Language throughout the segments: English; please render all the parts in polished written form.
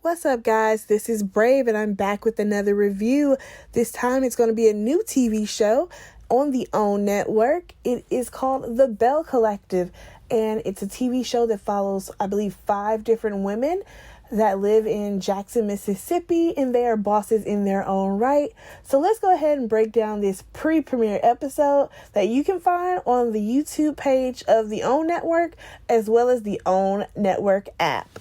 What's up, guys? This is Brave, and I'm back with another review. This time, it's going to be a new TV show on the OWN network. It is called The Belle Collective, and it's a TV show that follows, I believe, 5 different women that live in Jackson, Mississippi, and they are bosses in their own right. So let's go ahead and break down this pre-premiere episode that you can find on the YouTube page of the OWN network, as well as the OWN network app.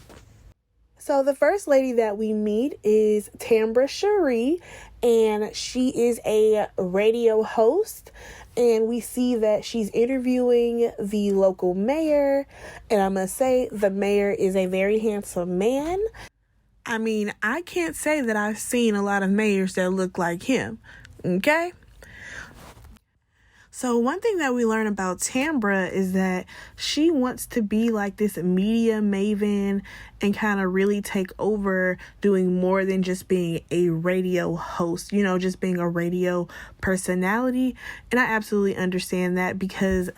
So the first lady that we meet is Tambra Cherie, and she is a radio host, and we see that she's interviewing the local mayor, and I must say the mayor is a very handsome man. I mean, I can't say that I've seen a lot of mayors that look like him, okay? So one thing that we learn about Tambra is that she wants to be like this media maven and kind of really take over doing more than just being a radio host, just being a radio personality. And I absolutely understand that because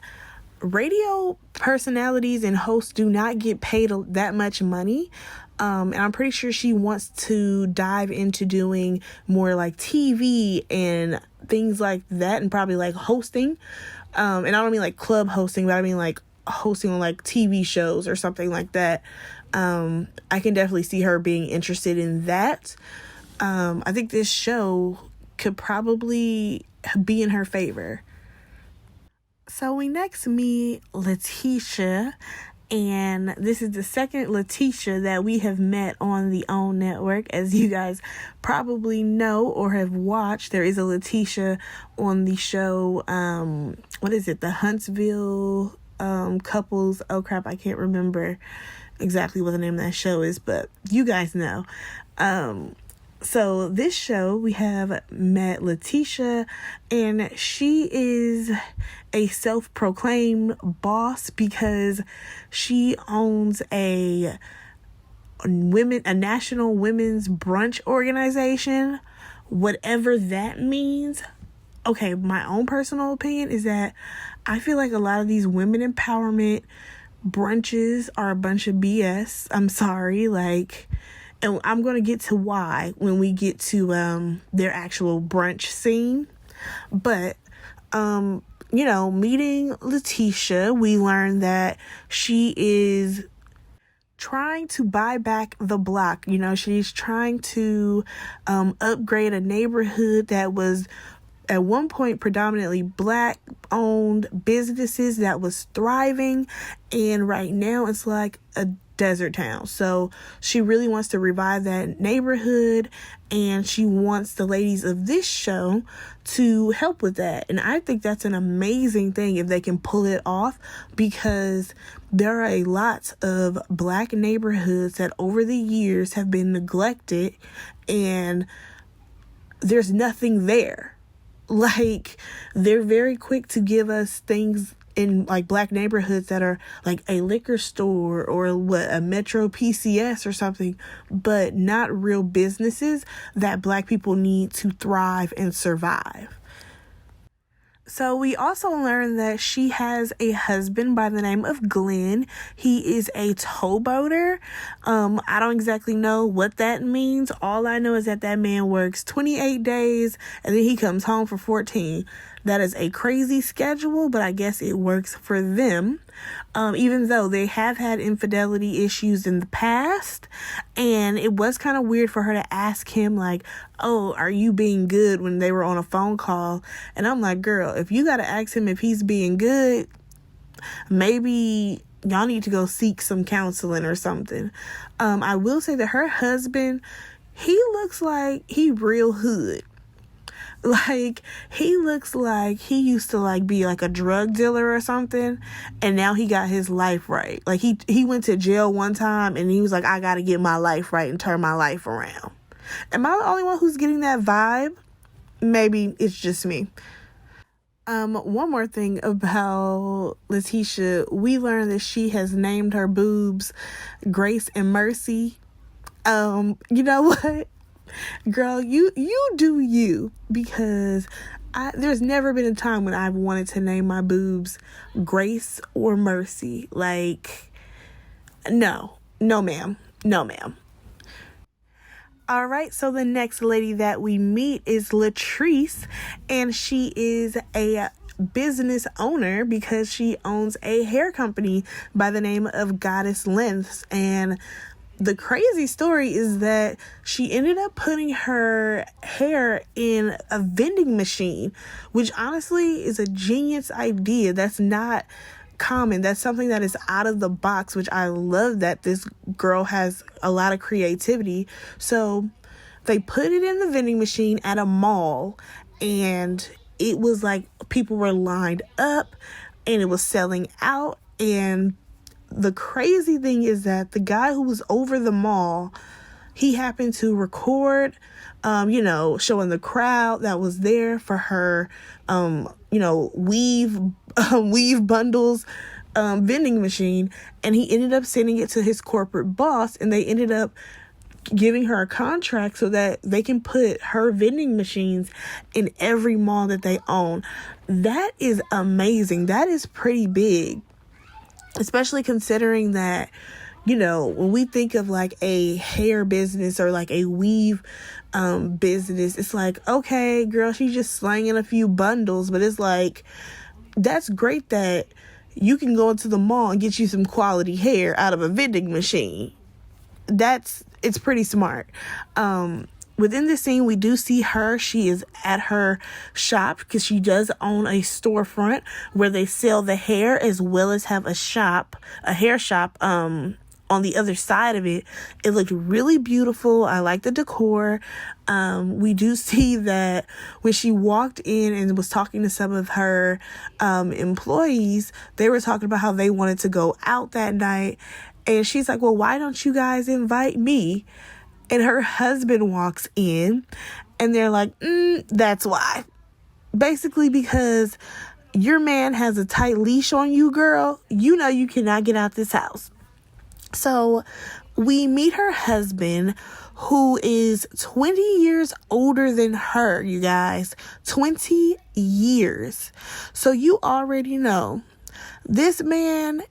radio personalities and hosts do not get paid that much money. And I'm pretty sure she wants to dive into doing more like TV and things like that, and probably like hosting. And I don't mean like club hosting, but I mean like hosting on like TV shows or something like that. I can definitely see her being interested in that. I think this show could probably be in her favor. So we next meet Letitia, and this is the second Letitia that we have met on the OWN network. As you guys probably know or have watched, there is a Letitia on the show, the Huntsville couples. Oh crap, I can't remember exactly what the name of that show is, but you guys know. So this show, we have met Letitia, and she is a self-proclaimed boss because she owns a national women's brunch organization, whatever that means. Okay, my own personal opinion is that I feel like a lot of these women empowerment brunches are a bunch of BS. I'm sorry, and I'm going to get to why when we get to their actual brunch scene. But, meeting Letitia, we learned that she is trying to buy back the block. She's trying to upgrade a neighborhood that was at one point predominantly Black-owned businesses that was thriving, and right now it's like a desert town. So she really wants to revive that neighborhood, and she wants the ladies of this show to help with that. And I think that's an amazing thing if they can pull it off, because there are a lot of Black neighborhoods that over the years have been neglected, and there's nothing there. They're very quick to give us things in like Black neighborhoods that are like a liquor store or a Metro PCS or something, but not real businesses that Black people need to thrive and survive. So we also learned that she has a husband by the name of Glenn. He is a towboater. I don't exactly know what that means. All I know is that man works 28 days and then he comes home for 14. That is a crazy schedule, but I guess it works for them. Even though they have had infidelity issues in the past, and it was kind of weird for her to ask him like, "Oh, are you being good?" when they were on a phone call. And I'm like, girl, if you got to ask him if he's being good, maybe y'all need to go seek some counseling or something. I will say that her husband, he looks like he real hood. He looks like he used to be like a drug dealer or something, and now he got his life right. He went to jail one time and he was like, I gotta get my life right and turn my life around. Am I the only one who's getting that vibe? Maybe it's just me. One more thing about Letitia, we learned that she has named her boobs Grace and Mercy. You know what? Girl, you do you, because there's never been a time when I've wanted to name my boobs Grace or Mercy. No, ma'am. All right, so the next lady that we meet is Latrice, and she is a business owner because she owns a hair company by the name of Goddess Lengths. And the crazy story is that she ended up putting her hair in a vending machine, which honestly is a genius idea. That's not common. That's something that is out of the box, which I love that this girl has a lot of creativity. So they put it in the vending machine at a mall, and it was like people were lined up and it was selling out. And the crazy thing is that the guy who was over the mall, he happened to record, showing the crowd that was there for her, weave bundles, vending machine. And he ended up sending it to his corporate boss, and they ended up giving her a contract so that they can put her vending machines in every mall that they own. That is amazing. That is pretty big, especially considering that, when we think of like a hair business or like a weave business, it's like, okay, girl, she's just slanging a few bundles. But it's like, that's great that you can go into the mall and get you some quality hair out of a vending machine. It's pretty smart. Within this scene, we do see her. She is at her shop because she does own a storefront where they sell the hair as well as have a hair shop, on the other side of it. It looked really beautiful. I like the decor. We do see that when she walked in and was talking to some of her employees, they were talking about how they wanted to go out that night. And she's like, well, why don't you guys invite me? And her husband walks in and they're like, that's why. Basically, because your man has a tight leash on you, girl. You know you cannot get out this house. So we meet her husband, who is 20 years older than her, you guys. 20 years. So you already know this man,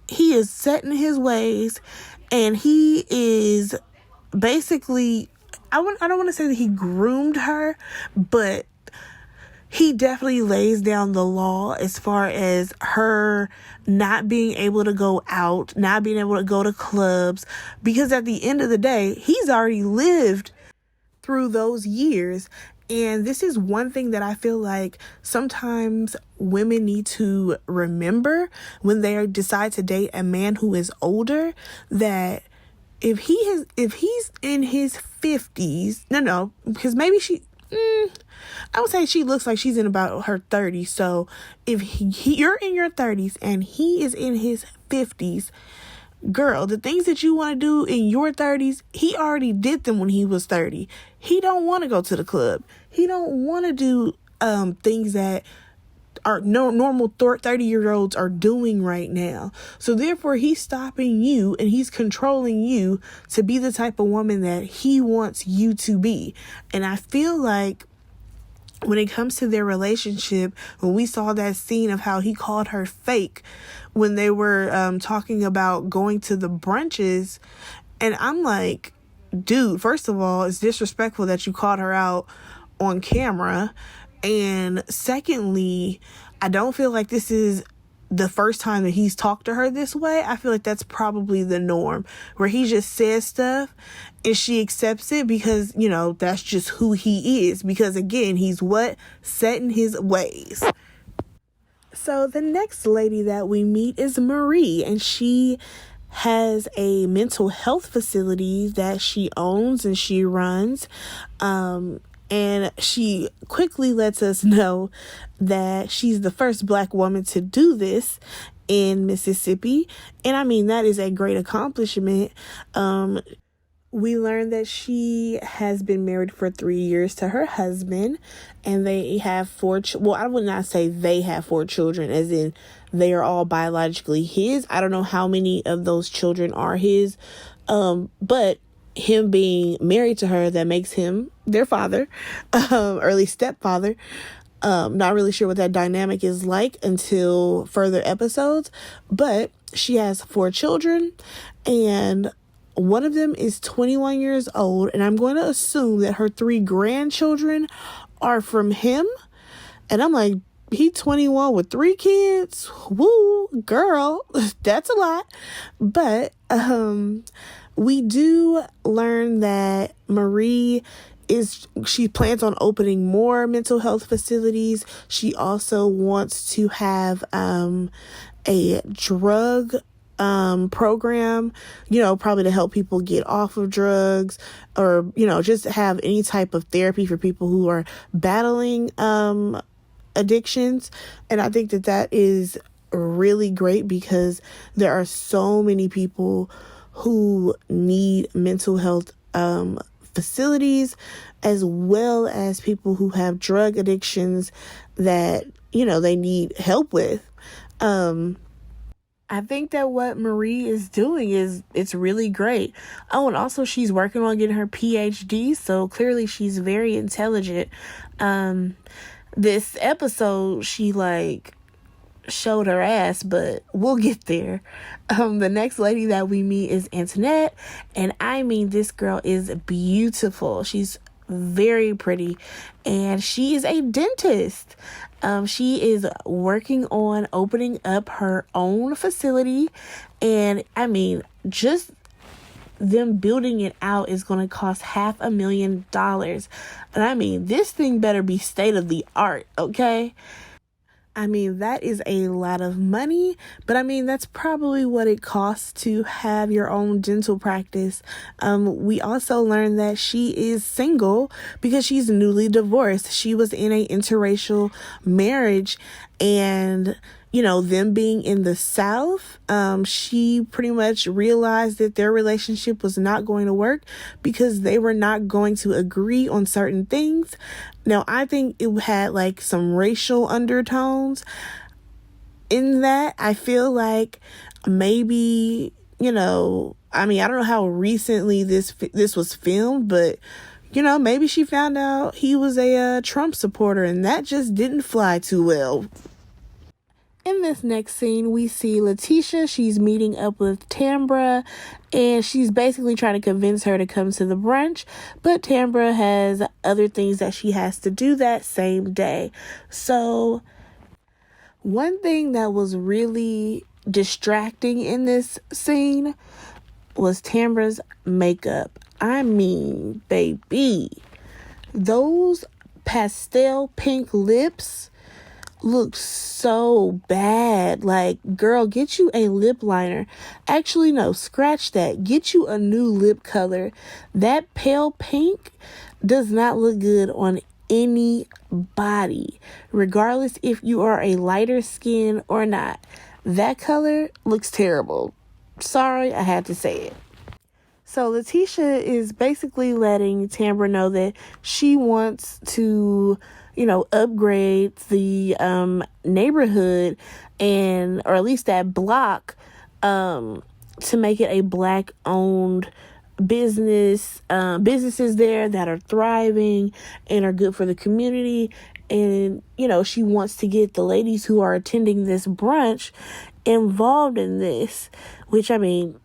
he is set in his ways, and he is basically, I don't want to say that he groomed her, but he definitely lays down the law as far as her not being able to go out, not being able to go to clubs, because at the end of the day, he's already lived through those years. And this is one thing that I feel like sometimes women need to remember when they decide to date a man who is older, that if he's in his 50s, because maybe I would say she looks like she's in about her 30s. So if you're in your 30s and he is in his 50s, girl, the things that you want to do in your 30s, he already did them when he was 30. He don't want to go to the club. He don't want to do things that are normal 30-year-olds are doing right now. So therefore, he's stopping you and he's controlling you to be the type of woman that he wants you to be. And I feel like when it comes to their relationship, when we saw that scene of how he called her fake when they were talking about going to the brunches, and I'm like, dude, first of all, it's disrespectful that you called her out on camera. And secondly, I don't feel like this is the first time that he's talked to her this way. I feel like that's probably the norm, where he just says stuff and she accepts it because, that's just who he is. Because again, he's set in his ways. So the next lady that we meet is Marie, and she has a mental health facility that she owns and she runs. And she quickly lets us know that she's the first Black woman to do this in Mississippi. And I mean, that is a great accomplishment. We learned that she has been married for 3 years to her husband, and they have 4 well, I would not say they have 4 children, as in they are all biologically his. I don't know how many of those children are his, but him being married to her, that makes him their father, or at least stepfather. Not really sure what that dynamic is like until further episodes, but she has 4 children, and One of them is 21 years old, and I'm going to assume that her 3 grandchildren are from him. And I'm like, he 21 with 3 kids? Woo, girl, that's a lot. But we do learn that Marie she plans on opening more mental health facilities. She also wants to have a drug program, probably to help people get off of drugs, or, just have any type of therapy for people who are battling addictions. And I think that is really great, because there are so many people who need mental health facilities, as well as people who have drug addictions that, they need help with. I think that what Marie is doing it's really great. Oh, and also she's working on getting her PhD, so clearly she's very intelligent. This episode, she showed her ass, but we'll get there. The next lady that we meet is Antoinette, and I mean, this girl is beautiful. She's very pretty, and she is a dentist. She is working on opening up her own facility, and I mean, just them building it out is going to cost $500,000. And I mean, this thing better be state of the art, okay? I mean, that is a lot of money, but I mean, that's probably what it costs to have your own dental practice. We also learned that she is single because she's newly divorced. She was in an interracial marriage, and them being in the South, she pretty much realized that their relationship was not going to work because they were not going to agree on certain things. Now, I think it had some racial undertones in that. I feel like maybe, I don't know how recently this was filmed, but maybe she found out he was a Trump supporter, and that just didn't fly too well. In this next scene, we see Letitia. She's meeting up with Tambra, and she's basically trying to convince her to come to the brunch, but Tambra has other things that she has to do that same day. So, one thing that was really distracting in this scene was Tambra's makeup. I mean, baby, those pastel pink lips look so bad. Girl, get you a lip liner. Actually, no, scratch that. Get you a new lip color. That pale pink does not look good on anybody, regardless if you are a lighter skin or not. That color looks terrible. Sorry, I had to say it. So Letitia is basically letting Tambra know that she wants to upgrade the neighborhood, or at least that block, to make it a Black owned business, businesses there that are thriving and are good for the community. And she wants to get the ladies who are attending this brunch involved in this, which I mean,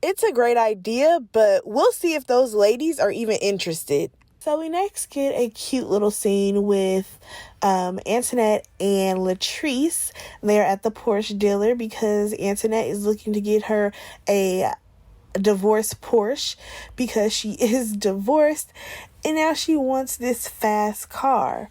it's a great idea, but we'll see if those ladies are even interested. So we next get a cute little scene with Antoinette and Latrice. They're at the Porsche dealer because Antoinette is looking to get her a divorce Porsche because she is divorced, and now she wants this fast car.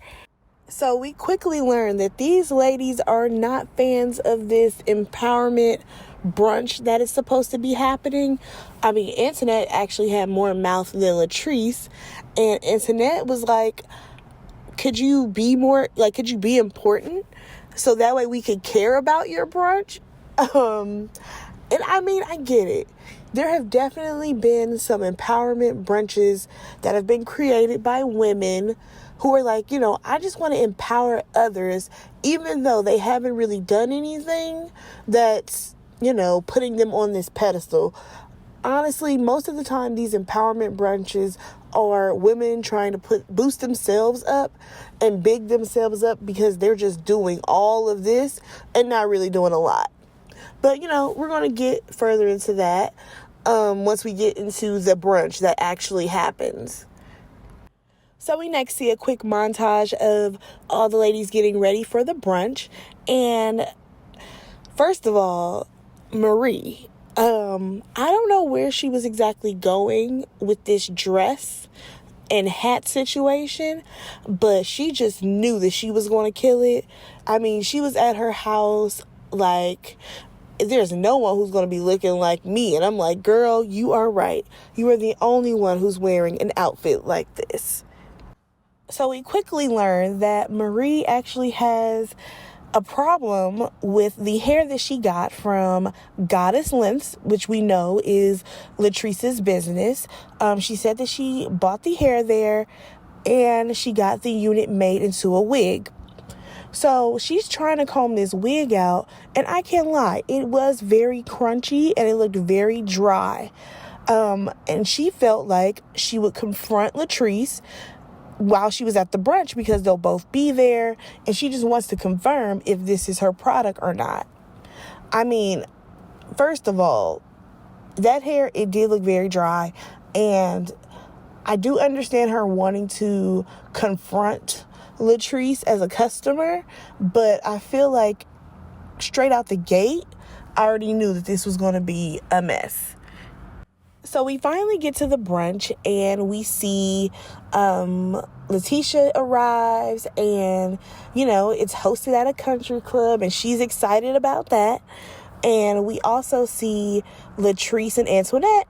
So we quickly learn that these ladies are not fans of this empowerment brunch that is supposed to be happening. I mean, Antoinette actually had more mouth than Latrice, and Antoinette was like, could you be important so that way we could care about your brunch? And I mean, I get it. There have definitely been some empowerment brunches that have been created by women who are like, I just want to empower others, even though they haven't really done anything that's, putting them on this pedestal. Honestly, most of the time, these empowerment brunches are women trying to boost themselves up and big themselves up because they're just doing all of this and not really doing a lot. But, we're going to get further into that. once we get into the brunch that actually happens. So we next see a quick montage of all the ladies getting ready for the brunch. And first of all, Marie, I don't know where she was exactly going with this dress and hat situation, but she just knew that she was going to kill it. I mean, she was at her house like, there's no one who's going to be looking like me. And I'm like, girl, you are right. You are the only one who's wearing an outfit like this. So we quickly learn that Marie actually has a problem with the hair that she got from Goddess Lengths, which we know is Latrice's business. She said that she bought the hair there and she got the unit made into a wig. So she's trying to comb this wig out, and I can't lie, it was very crunchy and it looked very dry. And she felt like she would confront Latrice while she was at the brunch because they'll both be there, and she just wants to confirm if this is her product or not. I mean, first of all, that hair, it did look very dry, and I do understand her wanting to confront Latrice as a customer, but I feel like straight out the gate, I already knew that this was going to be a mess. So we finally get to the brunch and we see Letitia arrives, and, you know, it's hosted at a country club and she's excited about that. And we also see Latrice and Antoinette.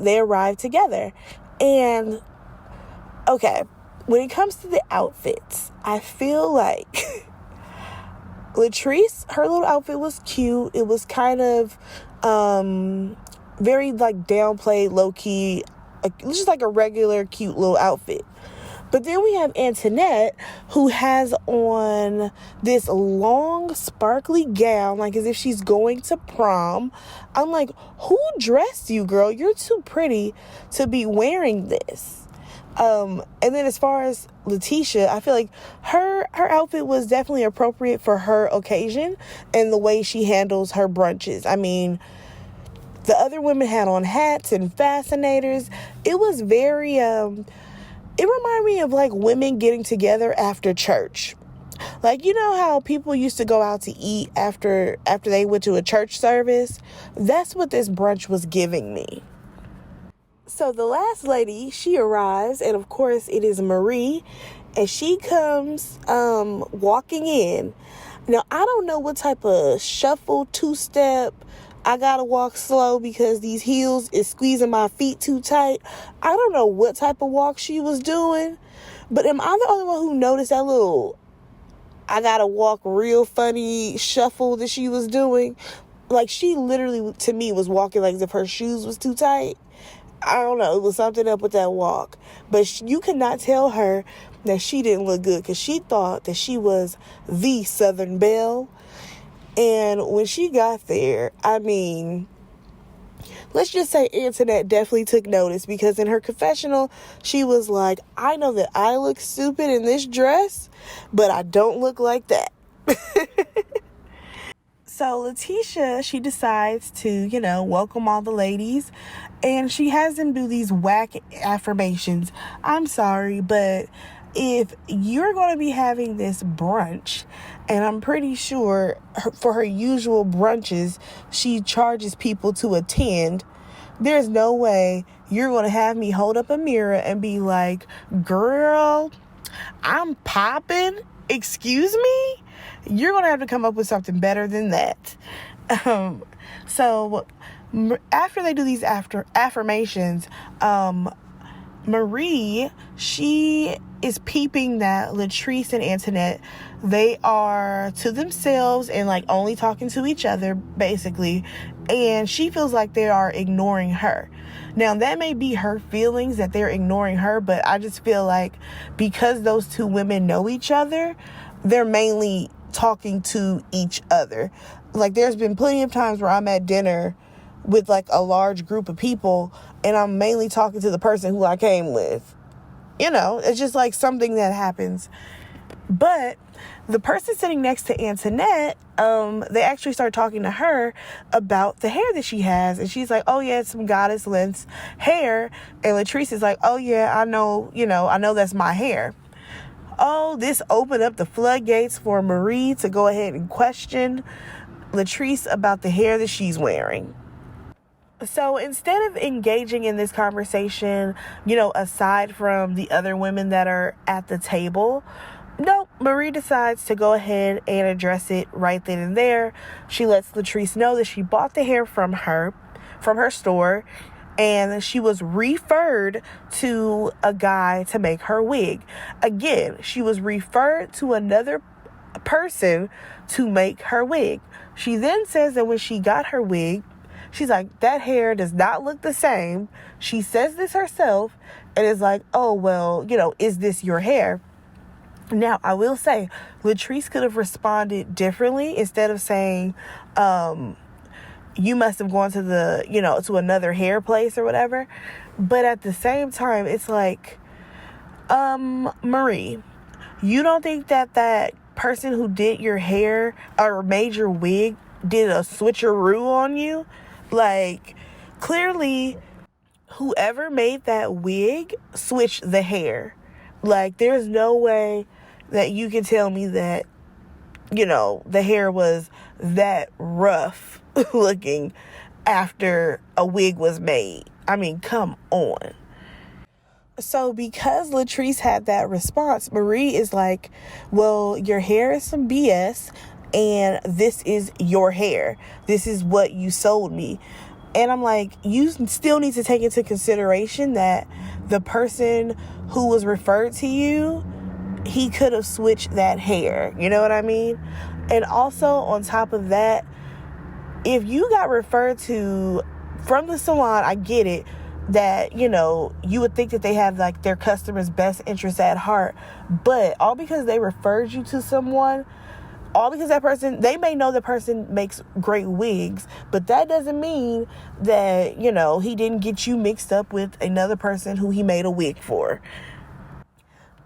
They arrive together. And, okay, when it comes to the outfits, I feel like Latrice, her little outfit was cute. It was kind of very like downplayed, low-key, just like a regular cute little outfit. But then we have Antoinette, who has on this long sparkly gown, like as if she's going to prom. I'm like, who dressed you, girl? You're too pretty to be wearing this. And then as far as Letitia, I feel like her outfit was definitely appropriate for her occasion and the way she handles her brunches. I mean, the other women had on hats and fascinators. It was very, it reminded me of like women getting together after church. Like, you know how people used to go out to eat after they went to a church service? That's what this brunch was giving me. So the last lady, she arrives, and of course it is Marie, and she comes walking in. Now, I don't know what type of shuffle, two-step, I gotta walk slow because these heels is squeezing my feet too tight. I don't know what type of walk she was doing, but am I the only one who noticed that little I gotta walk real funny shuffle that she was doing? Like, she literally, to me, was walking like as if her shoes was too tight. I don't know. It was something up with that walk. But you could not tell her that she didn't look good because she thought that she was the Southern Belle. And when she got there, I mean, let's just say Antoinette definitely took notice, because in her confessional, she was like, I know that I look stupid in this dress, but I don't look like that. So Letitia, she decides to, welcome all the ladies, and she has them do these whack affirmations. I'm sorry, but if you're going to be having this brunch, and I'm pretty sure for her usual brunches, she charges people to attend, there's no way you're going to have me hold up a mirror and be like, girl, I'm popping. Excuse me? You're going to have to come up with something better than that. So after they do these affirmations, Marie, she is peeping that Latrice and Antoinette, they are to themselves and like only talking to each other, basically. And she feels like they are ignoring her. Now, that may be her feelings that they're ignoring her, but I just feel like because those two women know each other, they're mainly talking to each other. Like, there's been plenty of times where I'm at dinner with like a large group of people and I'm mainly talking to the person who I came with. It's just like something that happens. But the person sitting next to Antoinette, they actually start talking to her about the hair that she has. And she's like, oh, yeah, it's some goddess length hair. And Latrice is like, oh, yeah, I know that's my hair. Oh, this opened up the floodgates for Marie to go ahead and question Latrice about the hair that she's wearing. So instead of engaging in this conversation, aside from the other women that are at the table, nope, Marie decides to go ahead and address it right then and there. She lets Latrice know that she bought the hair from her store, and she was referred to a guy to make her wig. Again, she was referred to another person to make her wig. She then says that when she got her wig, she's like, that hair does not look the same. She says this herself and is like, oh, well, is this your hair? Now, I will say, Latrice could have responded differently instead of saying, you must have gone to to another hair place or whatever. But at the same time, it's like, Marie, you don't think that person who did your hair or made your wig did a switcheroo on you? Like, clearly, whoever made that wig switched the hair. Like, there's no way that you can tell me that, the hair was that rough looking after a wig was made. I mean, come on. So because Latrice had that response, Marie is like, well, your hair is some BS. And this is your hair. This is what you sold me. And I'm like, you still need to take into consideration that the person who was referred to you, he could have switched that hair. You know what I mean? And also on top of that, if you got referred to from the salon, I get it that, you would think that they have like their customers' best interests at heart. But all because they referred you to someone, all because that person, they may know the person makes great wigs, but that doesn't mean that, he didn't get you mixed up with another person who he made a wig for.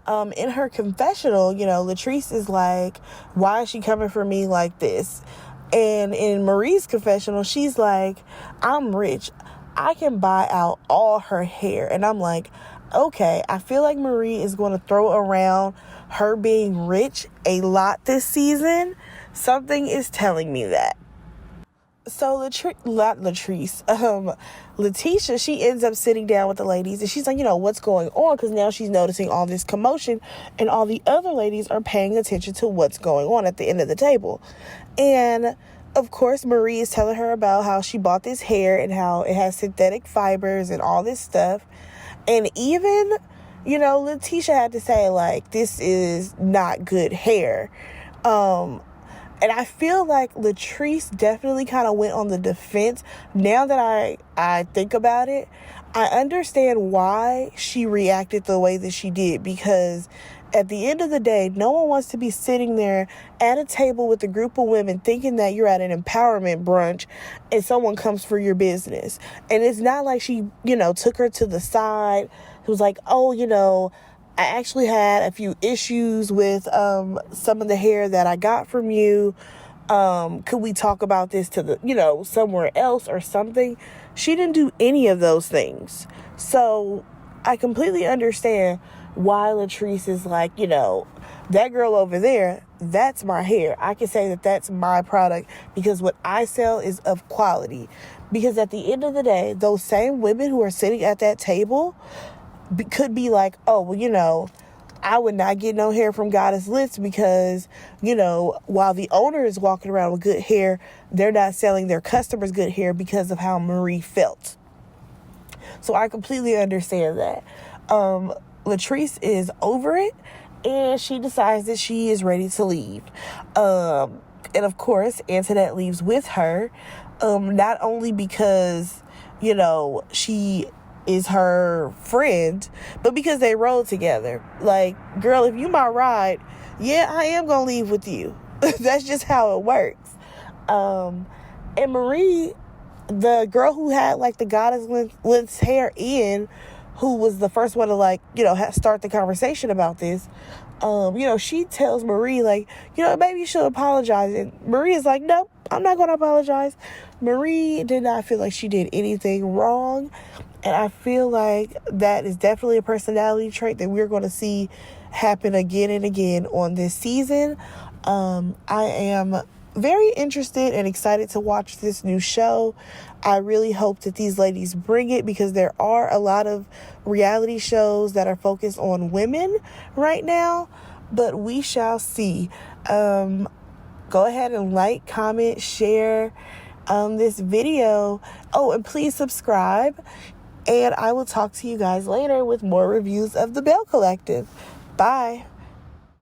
In her confessional, Latrice is like, why is she coming for me like this? And in Marie's confessional, she's like, I'm rich. I can buy out all her hair. And I'm like, okay, I feel like Marie is going to throw around her being rich a lot this season. Something is telling me that. So Letitia, she ends up sitting down with the ladies and she's like, what's going on? Because now she's noticing all this commotion and all the other ladies are paying attention to what's going on at the end of the table. And of course, Marie is telling her about how she bought this hair and how it has synthetic fibers and all this stuff. And even, Letitia had to say, like, this is not good hair. And I feel like Latrice definitely kind of went on the defense. Now that I think about it, I understand why she reacted the way that she did. Because at the end of the day, no one wants to be sitting there at a table with a group of women thinking that you're at an empowerment brunch and someone comes for your business. And it's not like she, took her to the side. It was like, oh, I actually had a few issues with some of the hair that I got from you. Could we talk about this to the, somewhere else or something? She didn't do any of those things. So I completely understand why Latrice is like, that girl over there, that's my hair. I can say that that's my product because what I sell is of quality. Because at the end of the day, those same women who are sitting at that table could be like, oh, well, I would not get no hair from Goddess List because, while the owner is walking around with good hair, they're not selling their customers good hair because of how Marie felt. So I completely understand that. Latrice is over it and she decides that she is ready to leave. And of course, Antoinette leaves with her, not only because, she is her friend, but because they rode together. Like, girl, if you my ride, yeah, I am gonna leave with you. That's just how it works. And Marie, the girl who had like the goddess length hair in, who was the first one to, like, you know, start the conversation about this, you know, she tells Marie, like, you know, maybe you should apologize. And Marie is like, nope, I'm not going to apologize. Marie did not feel like she did anything wrong. And I feel like that is definitely a personality trait that we're going to see happen again and again on this season. I am very interested and excited to watch this new show. I really hope that these ladies bring it, because there are a lot of reality shows that are focused on women right now, but we shall see. Go ahead and like, comment, share this video. Oh, and please subscribe. And I will talk to you guys later with more reviews of the Belle Collective. Bye.